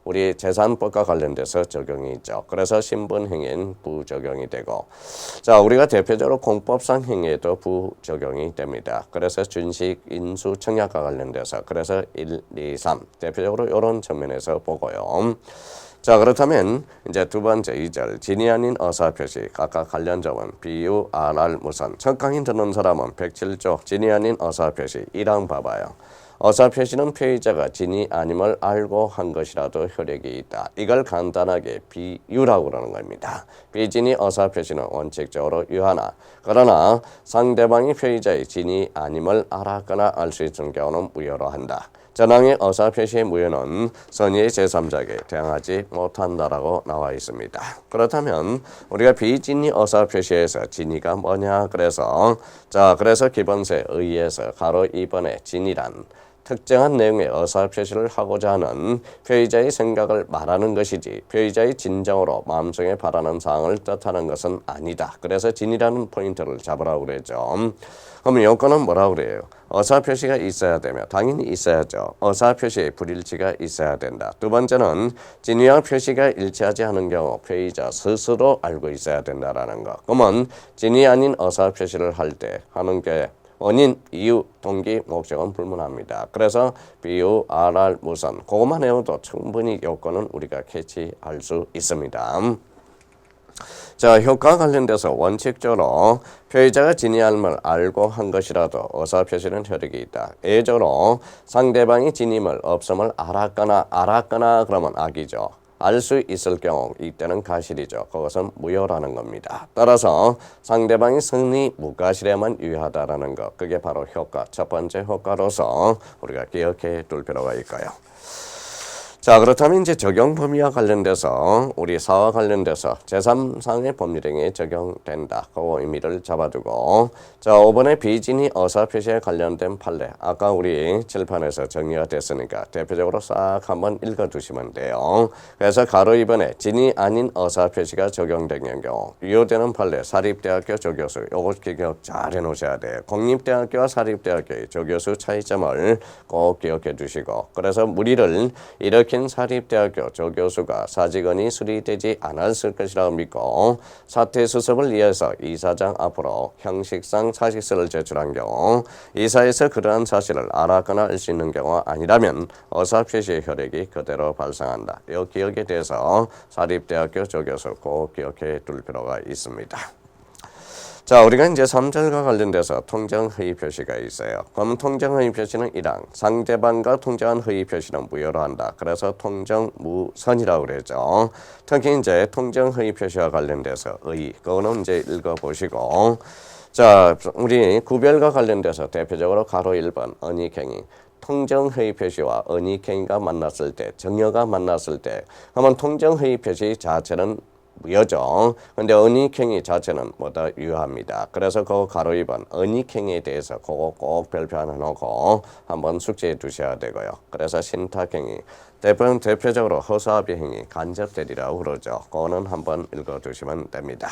우리 재산법과 관련돼서 적용이 있죠. 그래서 신분 행위는 부적용이 되고, 자, 우리가 대표적으로 공법상 행위에도 부적용이 됩니다. 그래서 준식, 인수, 청약과 관련돼서 그래서 1, 2, 3 대표적으로 이런 측면에서 보고요. 자, 그렇다면 이제 두 번째 2절 진위 아닌 의사표시 각각 관련 점은 비유, RR, 무선. 첫 강의 듣는 사람은 107조 진위 아닌 의사표시 1항 봐봐요. 의사표시는 피의자가 진위 아님을 알고 한 것이라도 효력이 있다. 이걸 간단하게 비유라고 그러는 겁니다. 비진위 의사표시는 원칙적으로 유하나 그러나 상대방이 피의자의 진위 아님을 알았거나 알 수 있는 경우는 무효로 한다. 전항의 의사표시의 무효는 선의의 제3자에게 대항하지 못한다라고 나와 있습니다. 그렇다면 우리가 비진위 의사표시에서 진위가 뭐냐 그래서 기본세 의에서 가로 2번의 진위란 특정한 내용의 의사표시를 하고자 하는 피의자의 생각을 말하는 것이지 피의자의 진정으로 마음속에 바라는 사항을 뜻하는 것은 아니다. 그래서 진이라는 포인트를 잡으라고 그랬죠. 그러면 요건은 뭐라고 그래요? 의사표시가 있어야 되며 당연히 있어야죠. 의사표시의 불일치가 있어야 된다. 두 번째는 진위와 표시가 일치하지 않은 경우 피의자 스스로 알고 있어야 된다라는 거. 그러면 진위 아닌 의사표시를 할 때 하는 게 원인, 이유, 동기, 목적은 불문합니다. 그래서 비유, RR, 무선 그것만 해도 충분히 요건은 우리가 캐치할 수 있습니다. 자, 효과 관련돼서 원칙적으로 피의자가 진위함을 알고 한 것이라도 의사표시는 효력이 있다. 예적으로 상대방이 진임을 없음을 알았거나 그러면 악이죠. 알 수 있을 경우 이때는 가실이죠. 그것은 무효라는 겁니다. 따라서 상대방이 승리 무가실에만 유효하다라는 것. 그게 바로 효과. 첫 번째 효과로서 우리가 기억해 둘 필요가 있고요. 자, 그렇다면 이제 적용 범위와 관련돼서 우리 사와 관련돼서 제3상의 법률행위에 적용된다. 그 의미를 잡아두고 자, 5번의 비진위 의사표시에 관련된 판례 아까 우리 칠판에서 정리가 됐으니까 대표적으로 싹 한번 읽어두시면 돼요. 그래서 가로 2번에 진위 아닌 의사표시가 적용된 경우 유효되는 판례 사립대학교 조교수 요거 기억 잘 해놓으셔야 돼요. 공립대학교와 사립대학교의 조교수 차이점을 꼭 기억해 두시고 그래서 무리를 일으킨 사립대학교 조교수가 사직원이 수리되지 않았을 것이라고 믿고 사퇴 수습을 위해서 이사장 앞으로 형식상 사직서를 제출한 경우 이사에서 그러한 사실을 알았거나 알 수 있는 경우가 아니라면 의사표시의 효력이 그대로 발생한다. 이 기억에 대해서 사립대학교 조교수 꼭 기억해 둘 필요가 있습니다. 자, 우리가 이제 3절과 관련돼서 통정 허위 표시가 있어요. 그럼 통정 허위 표시는 1항 상대방과 통정한 허위 표시는 무효로 한다. 그래서 통정 무선이라고 그러죠. 특히 이제 통정 허위 표시와 관련돼서 그거는 이제 읽어보시고 자, 우리 구별과 관련돼서 대표적으로 가로 1번 언익행위 통정 허위 표시와 언익행위가 만났을 때 정여가 만났을 때 그러면 통정 허위 표시 자체는 무효죠. 근데 언익행위 자체는 뭐다 유효합니다. 그래서 그 가로 2번 언익행위에 대해서 그거 꼭 별표 하나 놓고 한번 숙지해 두셔야 되고요. 그래서 신탁행위 대표적으로 허수아비행위 간접대리라고 그러죠. 그거는 한번 읽어두시면 됩니다.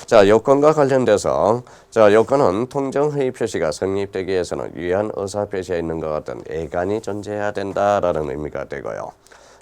자, 요건과 관련돼서 자, 요건은 통정 허위 표시가 성립되기 위해서는 유효한 의사 표시에 있는 것 같은 애간이 존재해야 된다라는 의미가 되고요.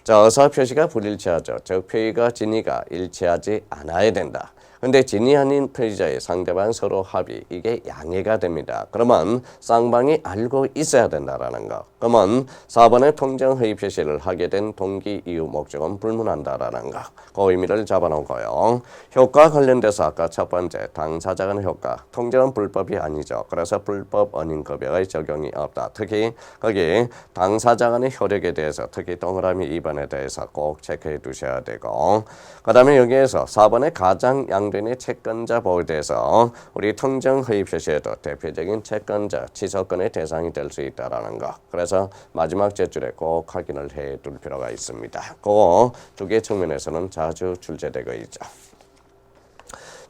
자, 의사표시가 불일치하죠. 즉 피의가 진위가 일치하지 않아야 된다. 근데 진위 아닌 피의자의 상대방 서로 합의 이게 양해가 됩니다. 그러면 쌍방이 알고 있어야 된다라는 거. 그러면 4번의 통정 허위 표시를 하게 된 동기 이유 목적은 불문한다라는 거. 그 의미를 잡아놓고요. 효과 관련돼서 아까 첫 번째 당사자 간의 효과. 통정은 불법이 아니죠. 그래서 불법 언인급여의 적용이 없다. 특히 거기 당사자 간의 효력에 대해서 특히 동그라미 2번에 대해서 꼭 체크해 두셔야 되고 그 다음에 여기에서 4번의 가장 양도인의 채권자 보호에 대해서 우리 통정 허위 표시에도 대표적인 채권자 취소권의 대상이 될 수 있다라는 거. 그래서 마지막 제줄에 꼭 확인을 해 둘 필요가 있습니다. 그거 두 개 측면에서는 자주 출제되고 있죠.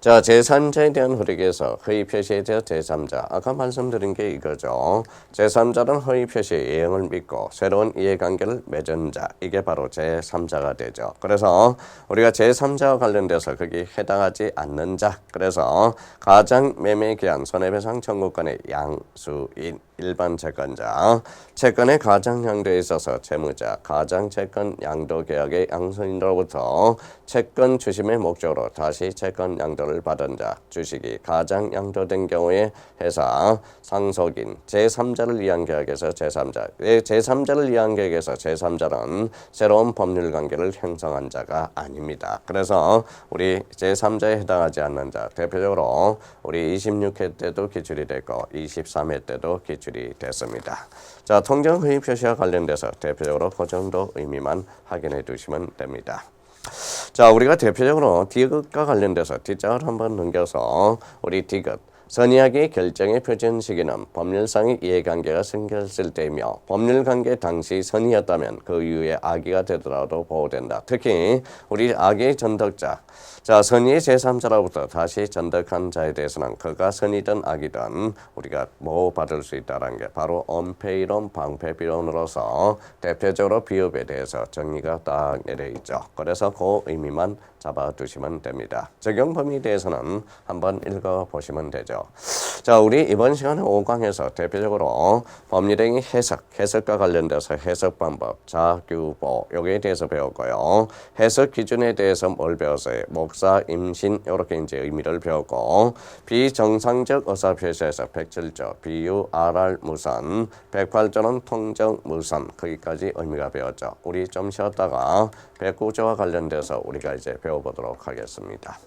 자, 제3자에 대한 허락에서 허위 표시에 대한 제3자 아까 말씀드린 게 이거죠. 제3자는 허위 표시의 예형을 믿고 새로운 이해관계를 맺은 자 이게 바로 제3자가 되죠. 그래서 우리가 제3자와 관련돼서 거기 해당하지 않는 자 그래서 가장 매매에 기한 손해배상 청구권의 양수인 일반 채권자, 채권의 가장 양도에 있어서 채무자, 가장 채권 양도 계약의 양수인으로부터 채권 주심의 목적으로 다시 채권 양도를 받은 자, 주식이 가장 양도된 경우에 회사, 상속인, 제3자를 위한 계약에서 제3자, 제3자를 위한 계약에서 제3자는 새로운 법률 관계를 형성한 자가 아닙니다. 그래서 우리 제3자에 해당하지 않는 자, 대표적으로 우리 26회 때도 기출이 됐고 23회 때도 기출 제출이 됐습니다. 자, 통정 회의 표시와 관련돼서 대표적으로 그 정도 의미만 확인해 두시면 됩니다. 자, 우리가 대표적으로 디귿과 관련돼서 뒷장을 한번 넘겨서 우리 디귿 선의하기 결정의 표준 시기는 법률상의 이해관계가 생겼을 때이며 법률관계 당시 선의였다면 그 이후에 악의가 되더라도 보호된다. 특히 우리 악의 전덕자, 자, 선의의 제3자로부터 다시 전덕한 자에 대해서는 그가 선의든 악이든 우리가 보호받을 수 있다는 게 바로 엄폐이론, 방패비론으로서 대표적으로 비읍에 대해서 정의가 딱 내려 있죠. 그래서 그 의미만 잡아두시면 됩니다. 적용 범위에 대해서는 한번 읽어보시면 되죠. 자, 우리 이번 시간에 5강에서 대표적으로 법률행위 해석과 관련돼서 해석 방법, 자규보 여기에 대해서 배웠고요. 해석 기준에 대해서 뭘 배웠어요? 목사, 임신 이렇게 이제 의미를 배웠고, 비정상적 의사 표시에서 백질조, 비유, RR 무선, 108조는 통정 무선 거기까지 의미가 배웠죠. 우리 좀 쉬었다가 109조와 관련돼서 우리가 이제 배워보도록 하겠습니다.